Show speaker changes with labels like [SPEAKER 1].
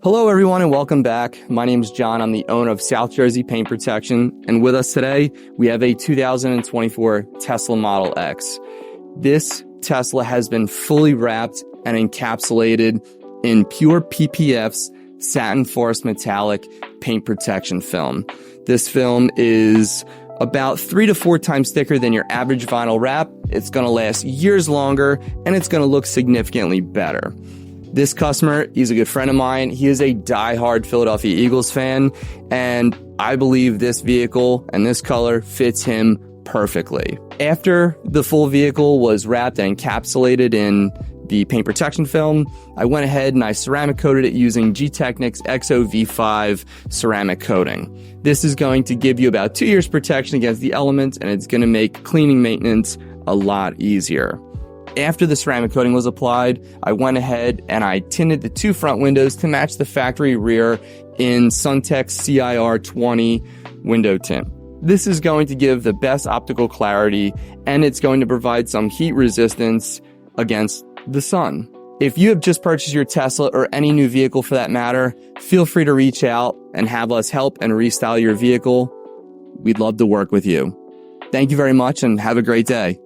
[SPEAKER 1] Hello everyone and welcome back. My name is John. I'm the owner of South Jersey Paint Protection, and with us today we have a 2024 Tesla Model X. This Tesla has been fully wrapped and encapsulated in PurePPF's Satin Forest Metallic paint protection film. This film is about 3 to 4 times thicker than your average vinyl wrap. It's going to last years longer and it's going to look significantly better. This customer, he's a good friend of mine. He is a diehard Philadelphia Eagles fan, and I believe this vehicle and this color fits him perfectly. After the full vehicle was wrapped and encapsulated in the paint protection film, I went ahead and I ceramic coated it using Gtechniq EXOv5 ceramic coating. This is going to give you about 2 years protection against the elements, and it's going to make cleaning maintenance a lot easier. After the ceramic coating was applied, I went ahead and I tinted the 2 front windows to match the factory rear in Suntek CIR 20 window tint. This is going to give the best optical clarity, and it's going to provide some heat resistance against the sun. If you have just purchased your Tesla or any new vehicle for that matter, feel free to reach out and have us help and restyle your vehicle. We'd love to work with you. Thank you very much and have a great day.